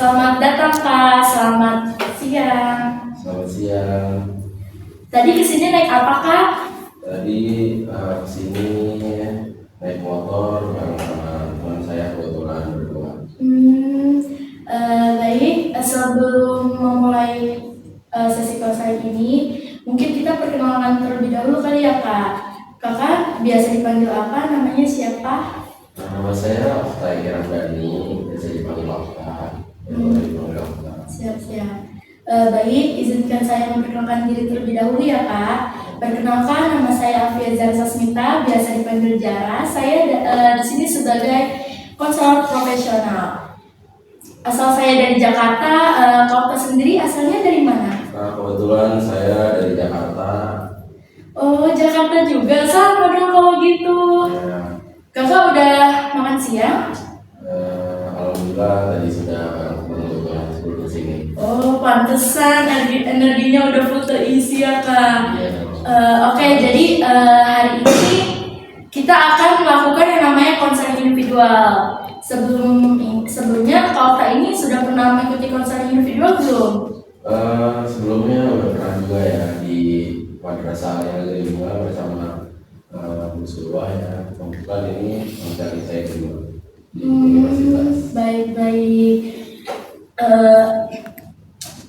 Selamat datang Kak, selamat siang. Selamat siang. Tadi kesini naik apa Kak? Tadi kesini naik motor bareng sama teman saya kebetulan berdua. Baik, sebelum memulai sesi konseling ini, mungkin kita perkenalan terlebih dahulu kali ya Kak. Kakak biasa dipanggil apa? Namanya siapa? Nama saya Okta Irandani, biasa dipanggil Okta. Dipanggil Okta. Siap-siap. Baik, izinkan saya memperkenalkan diri terlebih dahulu ya Kak. Perkenalkan, nama saya Afia Zara Sasmita, biasa dipanggil Jara. Saya di sini sebagai konselor profesional. Asal saya dari Jakarta. Kak Okta sendiri asalnya dari mana? Nah, kebetulan saya dari Jakarta. Oh, Jakarta juga, sama dong kalau gitu. Ya, Kakak udah makan siang? alhamdulillah tadi sudah kebetulan sebelum kesini. Oh, pantesan energinya udah full terisi ya Kak. Ya, Oke, jadi hari ini kita akan melakukan yang namanya konseling individual. Sebelumnya Kak Okta ini sudah pernah mengikuti konseling individual belum? sebelumnya udah pernah juga ya di madrasah yang negeri 2 bersama Bu Surwa ya. Kebetulan ini mencari saya kedua di universitas. Baik-baik.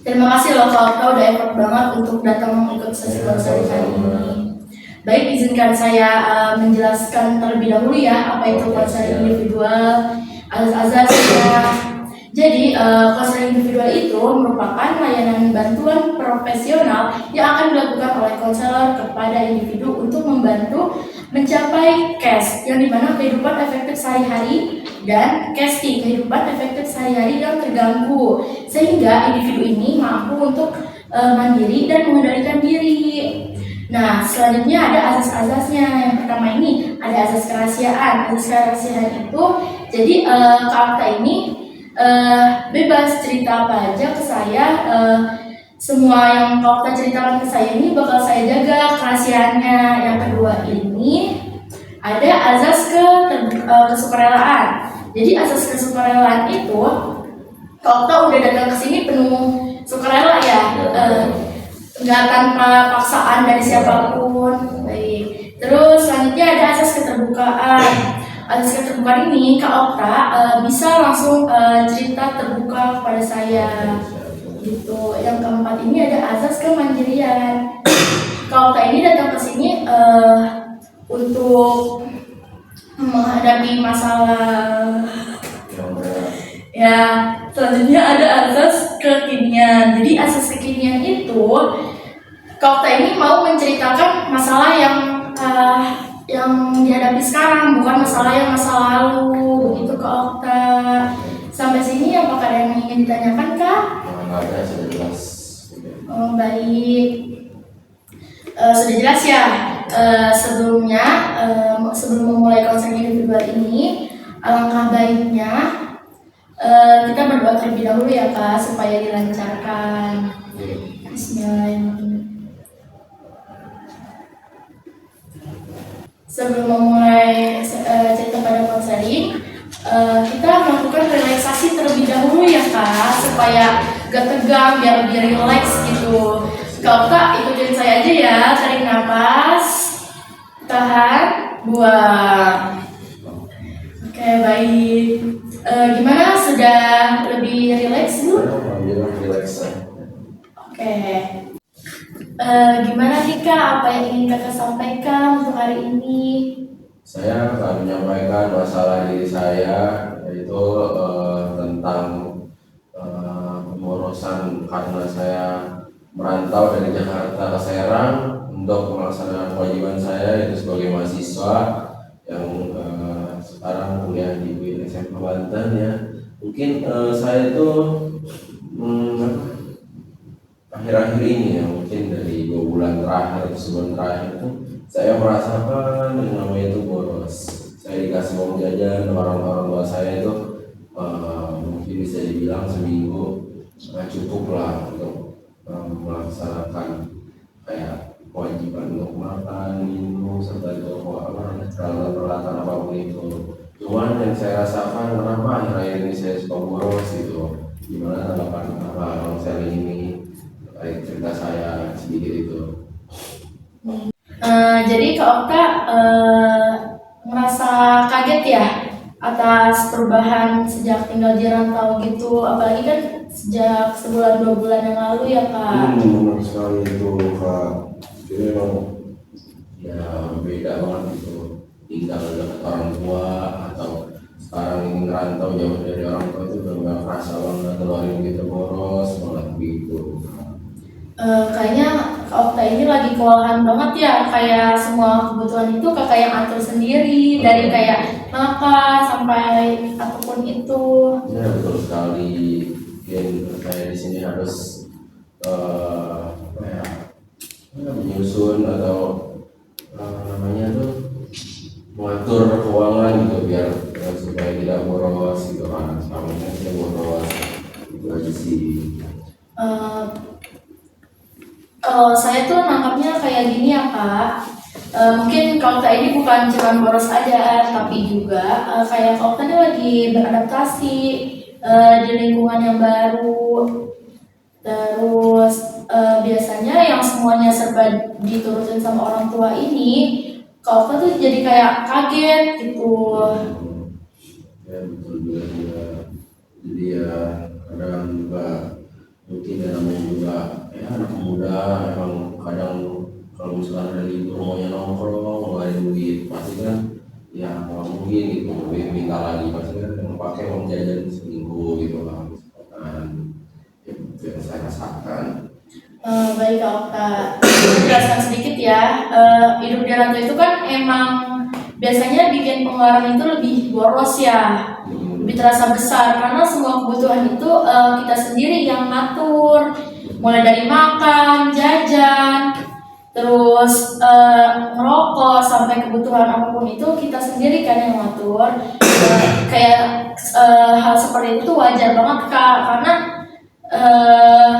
Terima kasih loh Kak Okta udah effort banget untuk datang mengikuti sesi konseling hari ini. Baik, izinkan saya menjelaskan terlebih dahulu ya apa itu konseling individual, azas-azasnya. Jadi, konseling individual itu merupakan layanan bantuan profesional yang akan dilakukan oleh konselor kepada individu untuk membantu mencapai cash, yang dimana kehidupan efektif sehari-hari, dan casting, kehidupan efektif sehari-hari yang terganggu, sehingga individu ini mampu untuk mandiri dan mengendalikan diri. Nah, selanjutnya ada azas-azasnya. Yang pertama ini ada azas kerahasiaan. Azas kerahasiaan itu, jadi Kak Okta ini bebas cerita apa aja ke saya. Semua yang Kak Okta ceritakan ke saya ini bakal saya jaga kerahasiaannya. Yang kedua ini ada azas kesukarelaan. Jadi azas kesukarelaan itu, Kak Okta udah datang ke sini penuh sukarela ya. Nggak tanpa paksaan dari siapapun. Baik. Terus selanjutnya ada asas keterbukaan. Asas keterbukaan ini Kak Okta bisa langsung cerita terbuka kepada saya. Gitu. Yang keempat ini ada asas kemandirian. Kak Okta ini datang ke sini untuk menghadapi masalah. Ya, selanjutnya ada asas kekinian. Jadi asas kekinian itu, Kak Okta ini mau menceritakan masalah yang dihadapi sekarang, bukan masalah yang masa lalu. Begitu Kak Okta. Sampai sini apakah ada yang ingin ditanyakan Kak? Ada, sudah jelas. Oh, baik. Sudah jelas ya. Sebelumnya, sebelum memulai konseling individual ini, alangkah baiknya kita berdoa terlebih dahulu ya Kak, supaya dilancarkan. Bismillahirrahmanirrahim. Sebelum memulai cerita pada konseling, kita melakukan relaksasi terlebih dahulu ya Kak, supaya gak tegang, biar lebih rileks gitu. Kak Okta ikutin saya aja ya. Tarik nafas, tahan, buang. Oke, baik. Gimana, sudah lebih rileks belum? Alhamdulillah rileks. Oke. Gimana nih Kak, apa yang ingin Kakak sampaikan untuk hari ini? Saya akan menyampaikan masalah diri saya, yaitu tentang pemborosan karena saya merantau dari Jakarta ke Serang untuk melaksanakan kewajiban saya yaitu sebagai mahasiswa yang sekarang kuliah di UIN SMP Banten ya. Mungkin saya itu akhir-akhir ini ya, mungkin dari 2 bulan terakhir atau sebulan terakhir itu saya merasakan yang namanya itu boros. Saya dikasih uang jajan orang tua saya itu mungkin bisa dibilang seminggu nggak cukup lah untuk melaksanakan kayak kewajiban untuk makan, minum, serta juga peralatan apapun itu. Cuman yang saya rasakan, kenapa akhir-akhir ini saya suka boros gitu. Gimana tanggapan Abang sharing ini terkait cerita saya sedikit itu? Jadi Kak Okta merasa kaget ya atas perubahan sejak tinggal di rantau gitu, apalagi kan sejak sebulan 2 bulan yang lalu ya Kak. Benar sekali itu Kak. Jadi memang ya beda banget gitu, tinggal dekat orang tua atau sekarang ini ngerantau jauh dari orang tua itu benar-benar kerasa banget, keluarin gitu boros banget gitu. Kayaknya Kak Okta ini lagi kewalahan banget ya, kayak semua kebutuhan itu kakak yang atur sendiri, dari kayak makan sampai apapun itu. Ya betul sekali. Mungkin saya di sini harus apa ya, menyusun atau namanya tuh mengatur keuangan gitu biar supaya tidak boros gitu kan. Selama ini saya boros itu aja sih. Eh, Kalau saya tuh nangkapnya kayak gini ya Kak. Mungkin Kak Okta ini bukan cuma boros aja, tapi juga kayak Kak Okta ini lagi beradaptasi di lingkungan yang baru. Terus biasanya yang semuanya serba diturutin sama orang tua ini, Kak Okta tuh jadi kayak kaget gitu. Ya betul juga. Jadi ya kadang juga mungkin ya namanya juga ya anak muda emang kadang kalau misalkan ada libur maunya nongkrong ngeluarin duit pasti kan ya nggak mungkin gitu minta lagi pasti kan yang pakai uang jajan seminggu gitu lah kan ya, itu yang saya rasakan. Baik Kak Okta, jelaskan sedikit ya. Hidup di rantau itu kan emang biasanya bikin pengeluaran itu lebih boros ya, lebih terasa besar karena semua kebutuhan itu kita sendiri yang ngatur, mulai dari makan, jajan, terus ngerokok sampai kebutuhan apapun itu kita sendiri kan yang ngatur. Kayak hal seperti itu tuh wajar banget Kak, eh,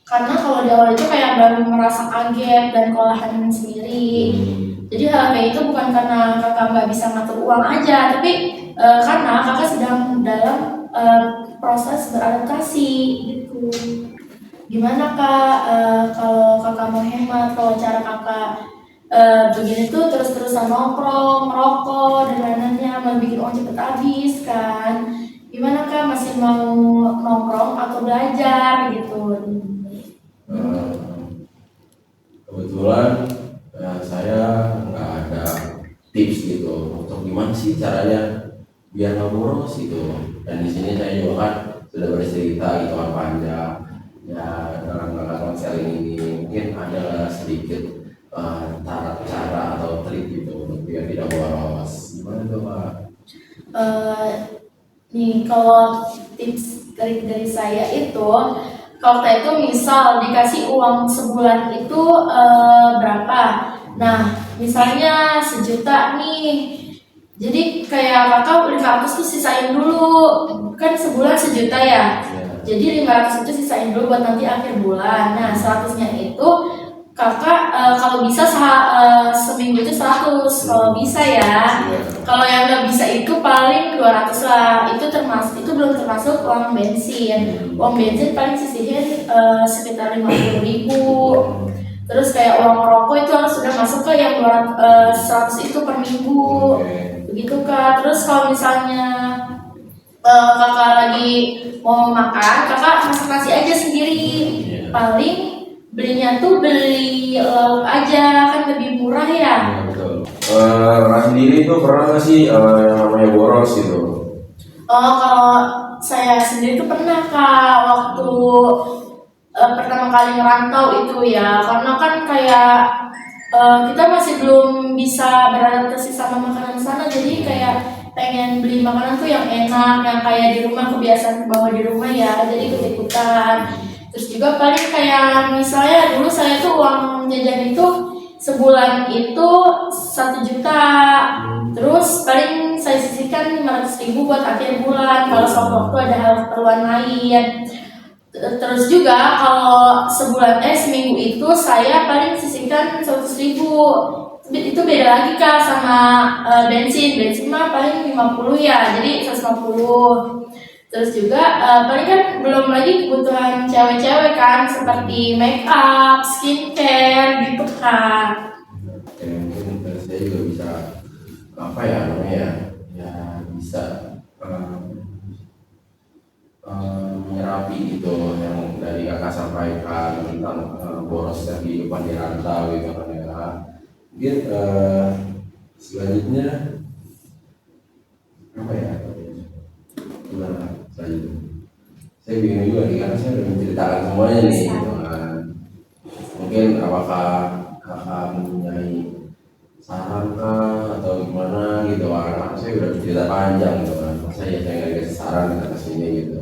karena kalau di awal itu kayak baru merasa kaget dan kewalahan sendiri. Jadi hal kayak itu bukan karena kakak nggak bisa ngatur uang aja, tapi karena kakak sedang dalam proses beradaptasi gitu. Gimana kak, kalau kakak mau hemat, kalau cara kakak begini tuh terus-terusan nongkrong, merokok dan lain-lainnya, mau bikin uang cepet habis kan? Gimana kak, masih mau nongkrong atau belajar gitu? Eh, Kebetulan saya nggak ada tips gitu untuk gimana sih caranya biar nggak boros gitu. Dan di sini saya juga kan sudah bercerita gitu kan panjang ya dalam rangka konseling ini mungkin ada sedikit cara atau trik gitu untuk biar tidak boros. Gimana tuh Pak? Nih kalau tips dari saya itu, kalau kita itu misal dikasih uang sebulan itu berapa? Nah, misalnya 1 juta nih. Jadi kayak kakak 500 tuh sisain dulu. Kan sebulan 1 juta ya. Jadi 500 itu sisain dulu buat nanti akhir bulan. Nah, 100-nya itu kakak kalau bisa seminggu itu 100 kalau bisa ya. Kalau yang nggak bisa itu paling 200 lah. Itu belum termasuk uang bensin. Uang bensin paling sisihin sekitar 50.000. Terus kayak uang rokok itu harus sudah masuk ke yang 100 itu per minggu. Begitu kak. Terus kalau misalnya kakak lagi mau makan, kakak masak nasi aja sendiri. Paling belinya tuh beli lauk aja, kan lebih murah ya. Betul. Sendiri tuh pernah nggak sih yang namanya boros gitu? Kalau saya sendiri tuh pernah kak, waktu pertama kali ngerantau itu ya, karena kan kayak kita masih belum bisa beradaptasi sama makanan sana, jadi kayak pengen beli makanan tuh yang enak, yang kayak di rumah, kebiasaan bawa di rumah ya, jadi ikut-ikutan. Terus juga paling kayak misalnya dulu saya tuh uang jajan itu sebulan itu 1 juta. Terus paling saya sisihkan 500.000 buat akhir bulan kalau sewaktu ada hal keperluan lain. Terus juga kalau seminggu itu saya paling sisihkan 100.000. Itu beda lagi kak sama bensin mah paling 50 ya, jadi 150. Terus juga paling kan belum lagi kebutuhan cewek-cewek kan seperti make up, skincare gitu kan. Ya mungkin saya juga bisa apa ya namanya ya bisa menyerapi gitu yang dari kakak sampaikan tentang boros dan kehidupan di rantau gitu kan ya. Mungkin selanjutnya apa ya gimana selanjutnya? Saya bingung juga nih karena saya udah menceritakan semuanya nih gitu kan. Mungkin apakah kakak mempunyai saran kah atau gimana gitu kan? Saya udah cerita panjang gitu kan. Masa ya saya nggak dikasih saran di atas ini gitu.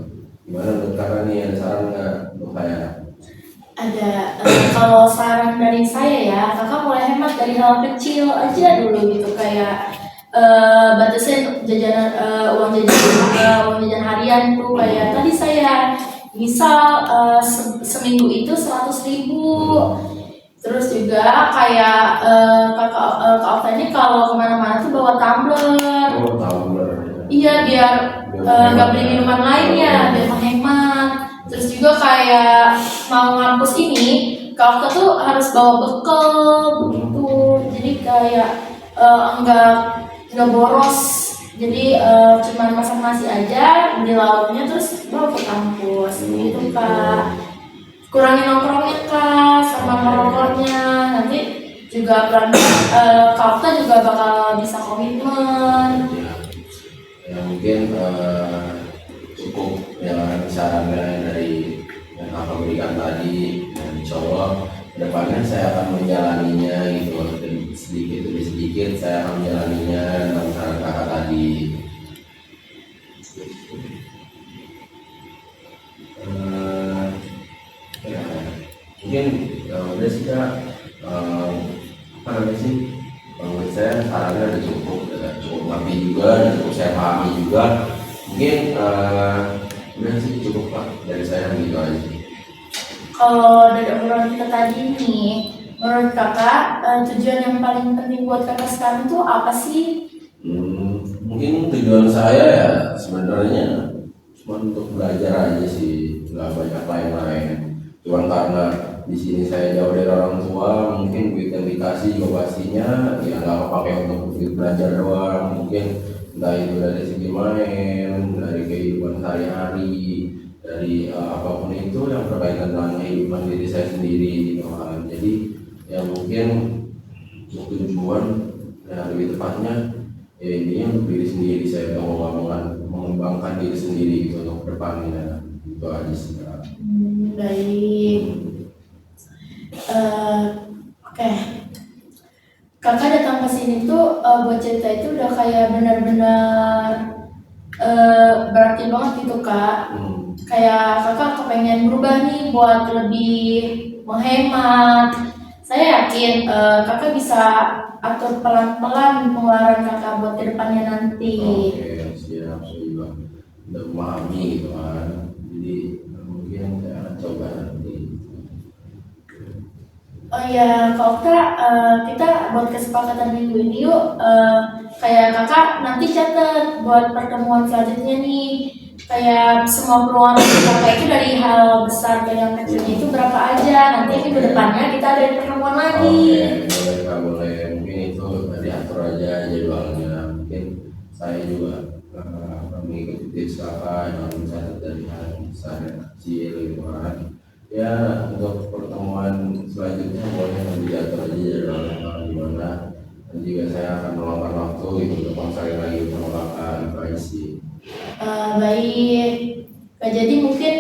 Gimana menurut kakak nih, ada saran nggak untuk saya? Ada kalau saran dari saya ya, kakak mulai hemat dari hal kecil aja dulu gitu kayak batasin jajanan uang jajan harian tuh kayak tadi saya misal seminggu itu 100.000. Terus juga kayak Kak Okta ini kalau kemana-mana tuh bawa tumbler. Oh, tumbler. Iya biar nggak beli minuman lainnya, biar menghemat. Terus juga kayak mau ngampus ini, Kak Okta tuh harus bawa bekal begitu. Jadi kayak nggak boros. Jadi cuma masak nasi aja, beli lauknya terus bawa ke kampus gitu Kak. Kurangin nongkrongnya Kak sama merokoknya, nanti juga pelan Kak Okta juga bakal bisa komitmen. Ya mungkin cukup ya sarannya dari yang kakak berikan tadi dan insya Allah kedepannya saya akan menjalaninya gitu dan sedikit demi sedikit saya akan menjalaninya dengan saran kakak tadi. Ya, mungkin udah sih kak apa namanya sih menurut saya sarannya udah cukup ngerti juga dan cukup saya pahami juga mungkin udah sih cukup pak dari saya gitu aja. Kalau dari obrolan kita tadi nih, menurut kakak tujuan yang paling penting buat kakak sekarang tuh apa sih? Mungkin tujuan saya ya sebenarnya cuma untuk belajar aja sih, nggak banyak lain-lain. Cuman karena di sini saya jauh dari orang tua, mungkin duit yang dikasih juga pastinya ya nggak kepake untuk duit belajar doang. Mungkin entah itu dari segi main, dari kehidupan sehari-hari, dari apapun itu yang berkaitan dengan kehidupan diri saya sendiri gitu kan. Jadi ya mungkin untuk tujuan ya lebih tepatnya ya intinya untuk diri sendiri saya mau mengembangkan diri sendiri gitu untuk depannya itu aja sih Kak. Baik. Oke. Kakak datang ke sini tuh buat cerita itu udah kayak benar-benar berarti banget gitu Kak. Kayak kakak kepengen berubah nih buat lebih menghemat. Saya yakin kakak bisa atur pelan-pelan pengeluaran kakak buat kedepannya nanti. Oke, siap, saya juga udah memahami gitu kan. Jadi mungkin saya akan coba nanti. Oh ya, Kak Okta, kita buat kesepakatan minggu ini yuk. Kayak kakak nanti catat buat pertemuan selanjutnya nih. Kayak semua peluang kakak itu dari hal besar ke yang kecilnya itu berapa aja. Nanti minggu depannya kita ada pertemuan lagi. Oke, boleh Kak, boleh. Mungkin itu diatur aja jadwalnya. Mungkin saya juga mengikuti tips kakak yang mencatat dari hal besar dan kecil gitu kan. Ya untuk pertemuan selanjutnya boleh nanti diatur aja jadwalnya gimana. Dan juga saya akan meluangkan waktu gitu untuk konseling lagi sama kakak gitu aja sih. Baik. Nah, jadi mungkin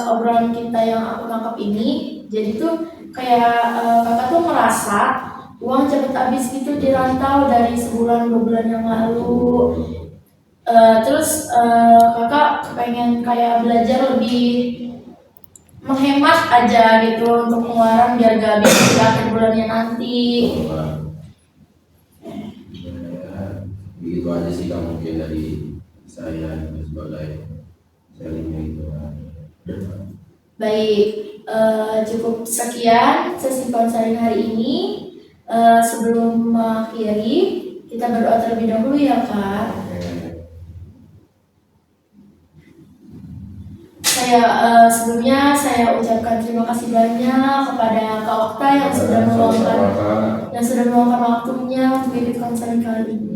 obrolan kita yang aku tangkap ini, jadi tuh kayak kakak tuh merasa uang cepet habis gitu di rantau dari sebulan 2 bulan yang lalu. Terus kakak kepengen kayak belajar lebih menghemat aja gitu untuk pengeluaran biar gak habis di akhir bulannya nanti. Begitu aja sih Kak mungkin dari saya sebagai sharingnya itu. Baik, cukup sekian sesi konseling hari ini. Sebelum mengakhiri, kita berdoa terlebih dahulu ya Kak. sebelumnya saya ucapkan terima kasih banyak kepada Kak Okta yang sudah meluangkan waktunya untuk ikut konseling kali ini.